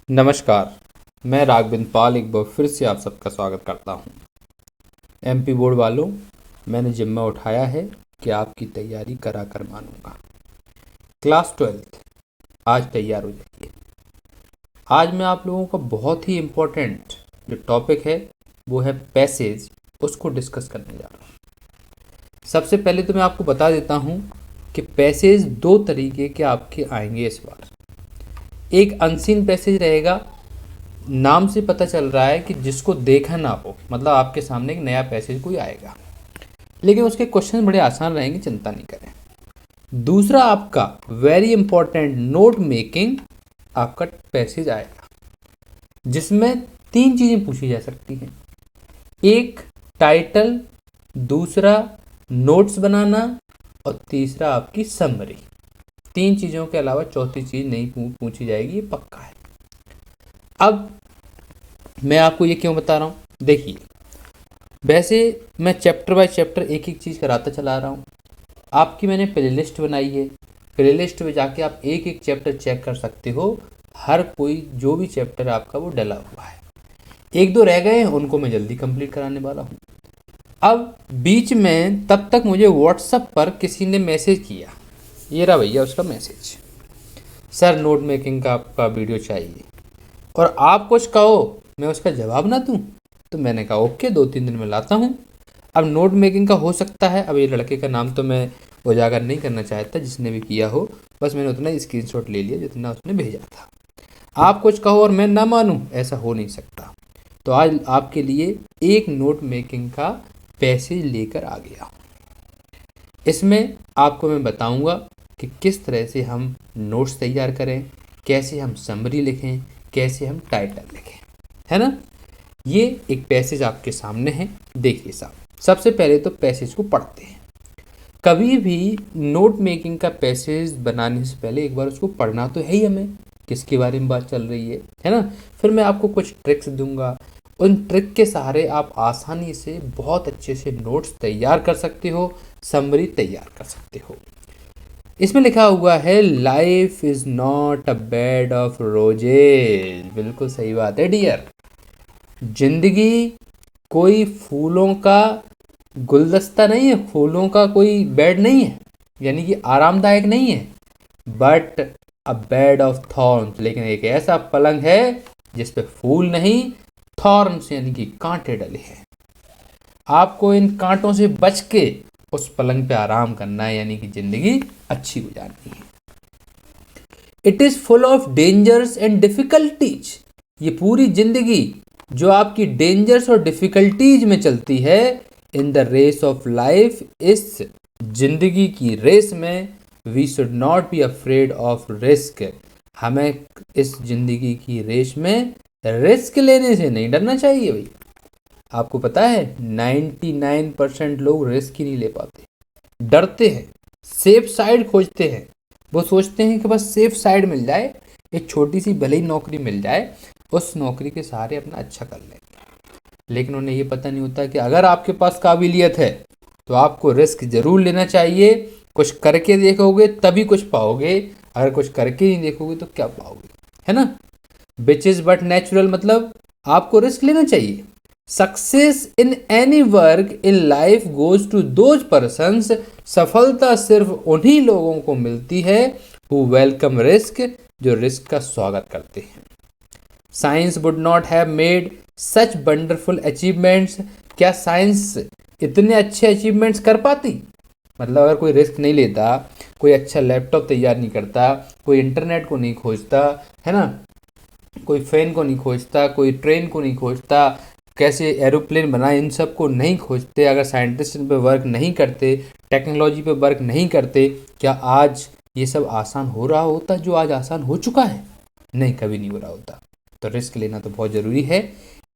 नमस्कार। मैं राघवेंद्र पाल एक बार फिर से आप सबका स्वागत करता हूं। एमपी बोर्ड वालों, मैंने जिम्मा उठाया है कि आपकी तैयारी करा कर मानूंगा। क्लास 12 आज तैयार हो जाइए। आज मैं आप लोगों का बहुत ही इम्पोर्टेंट जो टॉपिक है वो है पैसेज, उसको डिस्कस करने जा रहा हूँ। सबसे पहले तो मैं आपको बता देता हूँ कि पैसेज दो तरीके के आपके आएंगे इस बार। एक अनसीन पैसेज रहेगा, नाम से पता चल रहा है कि जिसको देखा ना हो, मतलब आपके सामने एक नया पैसेज कोई आएगा, लेकिन उसके क्वेश्चन बड़े आसान रहेंगे, चिंता नहीं करें। दूसरा आपका वेरी इंपॉर्टेंट नोट मेकिंग आपका पैसेज आएगा, जिसमें तीन चीज़ें पूछी जा सकती हैं। एक टाइटल, दूसरा नोट्स बनाना और तीसरा आपकी समरी। तीन चीज़ों के अलावा चौथी चीज़ नहीं पूछी जाएगी, ये पक्का है। अब मैं आपको ये क्यों बता रहा हूँ, देखिए, वैसे मैं चैप्टर बाय चैप्टर एक एक चीज़ कराता चला रहा हूँ। आपकी मैंने प्लेलिस्ट बनाई है, प्लेलिस्ट में जाके आप एक एक चैप्टर चेक कर सकते हो। हर कोई जो भी चैप्टर आपका वो डला हुआ है। एक दो रह गए हैं, उनको मैं जल्दी कंप्लीट कराने वाला हूँ। अब बीच में तब तक मुझे व्हाट्सएप पर किसी ने मैसेज किया, ये रहा भैया उसका मैसेज, सर नोट मेकिंग का आपका वीडियो चाहिए, और आप कुछ कहो मैं उसका जवाब ना दूं। तो मैंने कहा ओके, 2-3 दिन में लाता हूं। अब नोट मेकिंग का हो सकता है, अब ये लड़के का नाम तो मैं उजागर नहीं करना चाहता जिसने भी किया हो, बस मैंने उतना स्क्रीनशॉट ले लिया जितना उसने भेजा था। आप कुछ कहो और मैं ना मानूं, ऐसा हो नहीं सकता। तो आज आपके लिए एक नोट मेकिंग का पैसेज लेकर आ गया। इसमें आपको मैं बताऊंगा कि किस तरह से हम नोट्स तैयार करें, कैसे हम समरी लिखें, कैसे हम टाइटल लिखें, है ना। ये एक पैसेज आपके सामने है, देखिए साहब। सबसे पहले तो पैसेज को पढ़ते हैं। कभी भी नोट मेकिंग का पैसेज बनाने से पहले एक बार उसको पढ़ना तो है ही हमें, किसके बारे में बात चल रही है ना। फिर मैं आपको कुछ ट्रिक्स दूंगा, उन ट्रिक के सहारे आप आसानी से बहुत अच्छे से नोट्स तैयार कर सकते हो, समरी तैयार कर सकते हो। इसमें लिखा हुआ है life is not a bed of roses. बिल्कुल सही बात है डियर। जिंदगी कोई फूलों का गुलदस्ता नहीं है, फूलों का कोई बेड नहीं है, यानी कि आरामदायक नहीं है। But a bed of thorns, लेकिन एक ऐसा पलंग है जिस पे फूल नहीं, थॉर्न्स यानी कि कांटे डले हैं। आपको इन कांटों से बच के उस पलंग पे आराम करना है, यानी कि जिंदगी अच्छी गुजारनी है। It is full of dangers and difficulties. ये पूरी जिंदगी जो आपकी डेंजर्स और डिफिकल्टीज में चलती है, in the race of life, इस जिंदगी की रेस में, we should not be afraid of risk. हमें इस जिंदगी की रेस में रिस्क लेने से नहीं डरना चाहिए भाई। आपको पता है 99% लोग रिस्क ही नहीं ले पाते, डरते हैं, सेफ साइड खोजते हैं। वो सोचते हैं कि बस सेफ साइड मिल जाए, एक छोटी सी भले ही नौकरी मिल जाए, उस नौकरी के सहारे अपना अच्छा कर लेंगे। लेकिन उन्हें ये पता नहीं होता कि अगर आपके पास काबिलियत है तो आपको रिस्क जरूर लेना चाहिए। कुछ करके देखोगे तभी कुछ पाओगे, अगर कुछ करके नहीं देखोगे तो क्या पाओगे, है ना। विच इज बट नेचुरल, मतलब आपको रिस्क लेना चाहिए। Success in any work in life goes to those persons. सफलता सिर्फ उन्हीं लोगों को मिलती है हु वेलकम रिस्क, जो रिस्क का स्वागत करते हैं। Science would not have made such wonderful achievements. क्या साइंस इतने अच्छे अचीवमेंट्स कर पाती? मतलब अगर कोई रिस्क नहीं लेता, कोई अच्छा लैपटॉप तैयार नहीं करता, कोई इंटरनेट को नहीं खोजता, है ना, कोई फैन को नहीं खोजता, कोई ट्रेन को नहीं खोजता, कैसे एरोप्लेन बनाए, इन सब को नहीं खोजते, अगर साइंटिस्ट इन पे वर्क नहीं करते, टेक्नोलॉजी पे वर्क नहीं करते, क्या आज ये सब आसान हो रहा होता जो आज आसान हो चुका है? नहीं, कभी नहीं हो रहा होता। तो रिस्क लेना तो बहुत ज़रूरी है।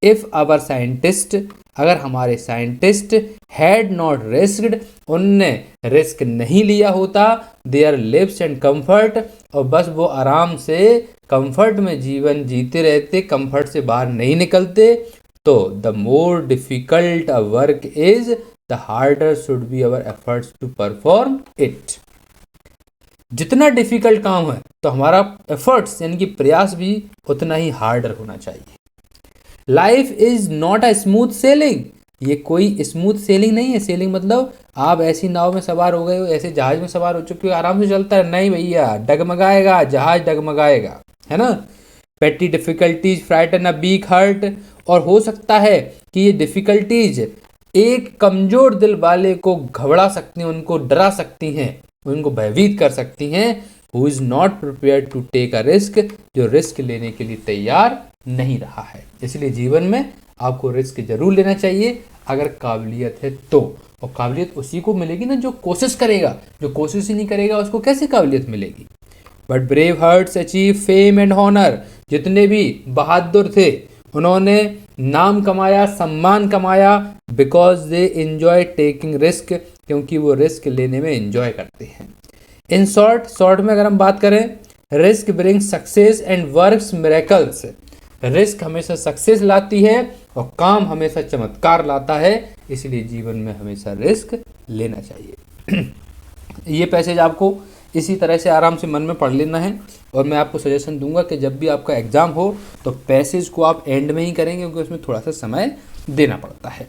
इफ़ आवर साइंटिस्ट, अगर हमारे साइंटिस्ट हैड नॉट रिस्क्ड, उनने रिस्क नहीं लिया होता, देयर लिव्स एंड कंफर्ट, और बस वो आराम से कंफर्ट में जीवन जीते रहते, कंफर्ट से बाहर नहीं निकलते, तो the more difficult a work is, the harder should be our efforts to perform it. जितना डिफिकल्ट काम है तो हमारा एफर्ट्स यानी कि प्रयास भी उतना ही हार्डर होना चाहिए। Life is not a smooth selling, ये कोई स्मूथ सेलिंग नहीं है। सेलिंग मतलब आप ऐसी नाव में सवार हो गए हो, ऐसे जहाज में सवार हो चुके हो, आराम से चलता है, नहीं भैया, डगमगाएगा जहाज, डगमगाएगा, है ना। पेटी difficulties frighten a big heart, और हो सकता है कि ये डिफिकल्टीज एक कमजोर दिल वाले को घबरा सकती हैं, उनको डरा सकती हैं, उनको भयभीत कर सकती हैं। Who is not prepare to take a risk, जो रिस्क लेने के लिए तैयार नहीं रहा है। इसलिए जीवन में आपको रिस्क जरूर लेना चाहिए अगर काबिलियत है तो, और काबिलियत उसी को मिलेगी ना जो कोशिश करेगा, जो कोशिश ही नहीं करेगा उसको कैसे काबिलियत मिलेगी। But brave hearts achieve fame and honour, जितने भी बहादुर थे उन्होंने नाम कमाया, सम्मान कमाया, because they enjoy taking risk, क्योंकि वो रिस्क लेने में एंजॉय करते हैं। इन शॉर्ट में अगर हम बात करें, risk bring success and works miracles, risk हमेशा सक्सेस लाती है और काम हमेशा चमत्कार लाता है, इसलिए जीवन में हमेशा रिस्क लेना चाहिए। ये पैसेज आपको इसी तरह से आराम से मन में पढ़ लेना है, और मैं आपको सजेशन दूंगा कि जब भी आपका एग्जाम हो तो पैसेज को आप एंड में ही करेंगे, क्योंकि उसमें थोड़ा सा समय देना पड़ता है।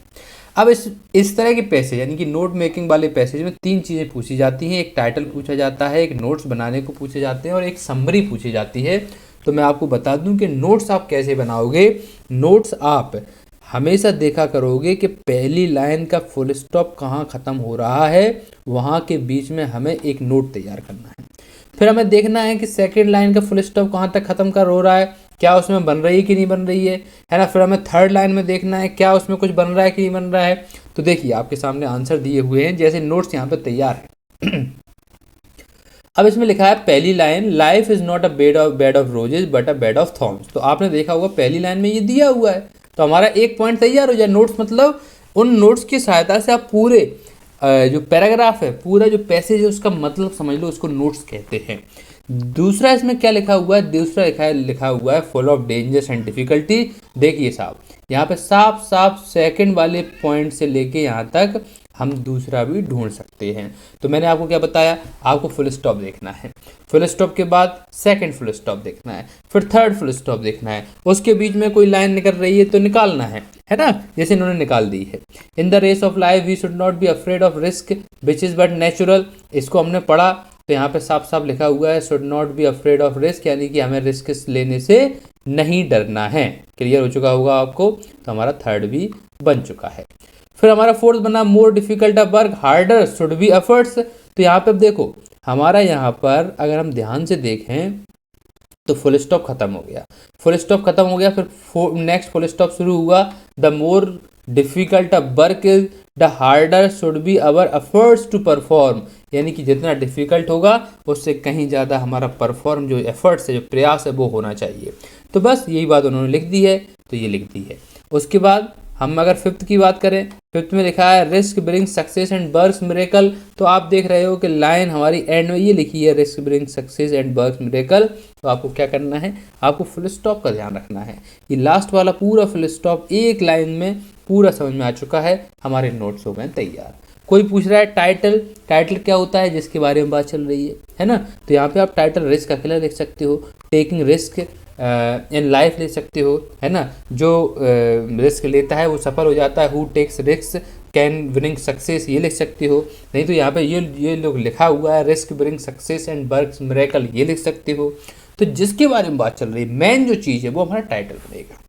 अब इस तरह के पैसेज यानी कि नोट मेकिंग वाले पैसेज में 3 चीज़ें पूछी जाती हैं, एक टाइटल पूछा जाता है, एक नोट्स बनाने को पूछे जाते हैं, और एक समरी पूछी जाती है। तो मैं आपको बता दूं कि नोट्स आप कैसे बनाओगे। नोट्स आप हमेशा देखा करोगे कि पहली लाइन का फुल स्टॉप कहाँ ख़त्म हो रहा है, वहाँ के बीच में हमें एक नोट तैयार करना है। फिर हमें देखना है कि सेकंड लाइन का फुल स्टॉप कहाँ तक ख़त्म कर हो रहा है, क्या उसमें बन रही है कि नहीं बन रही है ना। फिर हमें थर्ड लाइन में देखना है क्या उसमें कुछ बन रहा है कि नहीं बन रहा है। तो देखिए आपके सामने आंसर दिए हुए हैं, जैसे नोट्स यहाँ पर तैयार है। अब इसमें लिखा है पहली line, life is not a bed of roses but a bed of thorns. तो आपने देखा होगा पहली लाइन में ये दिया हुआ है, तो हमारा एक पॉइंट तैयार हो जाए। नोट्स मतलब उन नोट्स की सहायता से आप पूरे जो पैराग्राफ है, पूरा जो पैसेज है उसका मतलब समझ लो, उसको नोट्स कहते हैं। दूसरा इसमें क्या लिखा हुआ है, दूसरा लिखा हुआ है full of dangers and difficulty. देखिए साहब यहाँ पे साफ साफ सेकंड वाले पॉइंट से लेके यहाँ तक हम दूसरा भी ढूंढ सकते हैं। तो मैंने आपको क्या बताया, आपको फुल स्टॉप देखना है, फुल स्टॉप के बाद सेकंड फुल स्टॉप देखना है, फिर थर्ड फुल स्टॉप देखना है, उसके बीच में कोई लाइन निकल रही है तो निकालना है ना, जैसे इन्होंने निकाल दी है। In the race of life we should not be afraid of risk which is but natural. इसको हमने पढ़ा तो यहाँ पे साफ साफ लिखा हुआ है should not be afraid of risk, यानी कि हमें रिस्क लेने से नहीं डरना है। क्लियर हो चुका होगा आपको, तो हमारा थर्ड भी बन चुका है। फिर हमारा फोर्थ बना मोर difficult a work harder should B efforts. तो यहाँ पे अब देखो हमारा यहाँ पर अगर हम ध्यान से देखें तो फुल स्टॉप खत्म हो गया, फुल स्टॉप खत्म हो गया, फिर नेक्स्ट फुल स्टॉप शुरू हुआ, the more difficult a work is the harder should be our efforts to perform. यानी कि जितना डिफिकल्ट होगा उससे कहीं ज़्यादा हमारा परफॉर्म जो एफर्ट्स है, जो प्रयास है, वो होना चाहिए। तो बस यही बात उन्होंने लिख दी है, तो ये लिख दी है। उसके बाद हम अगर फिफ्थ की बात करें, फिफ्थ में लिखा है risk bring success and works miracle. तो आप देख रहे हो कि लाइन हमारी एंड में ये लिखी है risk bring success and works miracle. तो आपको क्या करना है, आपको फुल स्टॉप का ध्यान रखना है। ये लास्ट वाला पूरा फुल स्टॉप एक लाइन में पूरा समझ में आ चुका है, हमारे नोट्स हो गए तैयार। कोई पूछ रहा है टाइटल, टाइटल क्या होता है, जिसके बारे में बात चल रही है ना। तो यहाँ पे आप टाइटल रिस्क अकेला लिख सकते हो, टेकिंग रिस्क इन लाइफ ले सकते हो, है ना। जो रिस्क लेता है वो सफल हो जाता है, who takes risk can winning success, ये लिख सकते हो। नहीं तो यहाँ पे ये लोग लिखा हुआ है risk bring success and works miracle, ये लिख सकते हो। तो जिसके बारे में बात चल रही है, मेन जो चीज़ है वो हमारा टाइटल बनेगा।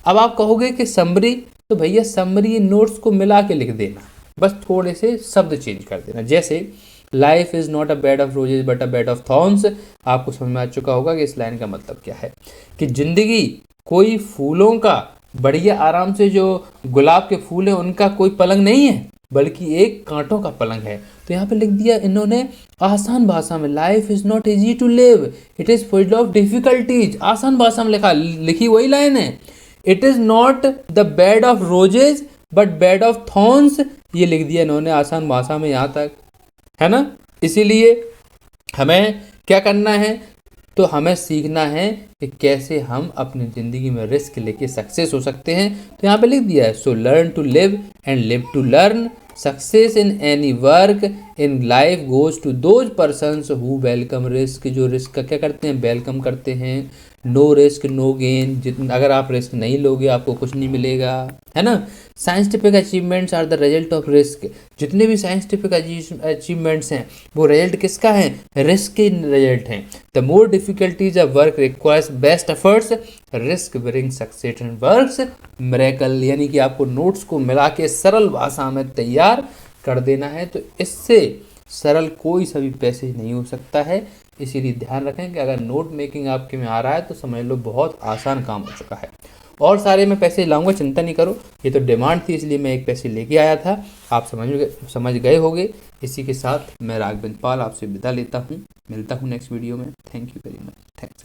अब आप कहोगे कि समरी, तो भैया समरी नोट्स को मिला के लिख देना, बस थोड़े से शब्द चेंज कर देना। जैसे life is not a bed of roses but a bed of thorns. आपको समझ में आ चुका होगा कि इस लाइन का मतलब क्या है, कि जिंदगी कोई फूलों का, बढ़िया आराम से जो गुलाब के फूल है उनका कोई पलंग नहीं है, बल्कि एक कांटों का पलंग है। तो यहाँ पे लिख दिया इन्होंने आसान भाषा में, life is not easy to live, it is full of difficulties. आसान भाषा में लिखी वही लाइन है, it is not the bed of roses but bed of thorns, ये लिख दिया इन्होंने आसान भाषा में यहाँ तक, है ना। इसीलिए हमें क्या करना है, तो हमें सीखना है कि कैसे हम अपनी ज़िंदगी में रिस्क लेके सक्सेस हो सकते हैं। तो यहाँ पे लिख दिया है so learn to live and live to learn, success in any work in life goes to those persons who welcome risk, जो रिस्क का क्या करते हैं, वेलकम करते हैं। नो रिस्क नो गेन, जितना अगर आप रिस्क नहीं लोगे आपको कुछ नहीं मिलेगा, है ना। Scientific achievements are the result of risk, जितने भी साइंटिफिक अचीवमेंट्स हैं वो रिजल्ट किसका है, रिस्क के रिजल्ट हैं। The more difficulties of work requires best efforts, risk bring success and works miracle, यानी कि आपको नोट्स को मिला के सरल भाषा में तैयार कर देना है, तो इससे सरल कोई सा भी पैसेज नहीं हो सकता है। इसीलिए ध्यान रखें कि अगर नोट मेकिंग आपके में आ रहा है तो समझ लो बहुत आसान काम हो चुका है। और सारे मैं पैसे लाऊंगा, चिंता नहीं करो, ये तो डिमांड थी इसलिए मैं एक पैसे लेके आया था, आप समझ गए होंगे। इसी के साथ मैं राघवेंद्र पाल आपसे विदा लेता हूँ, मिलता हूँ नेक्स्ट वीडियो में। Thank you very much, thanks.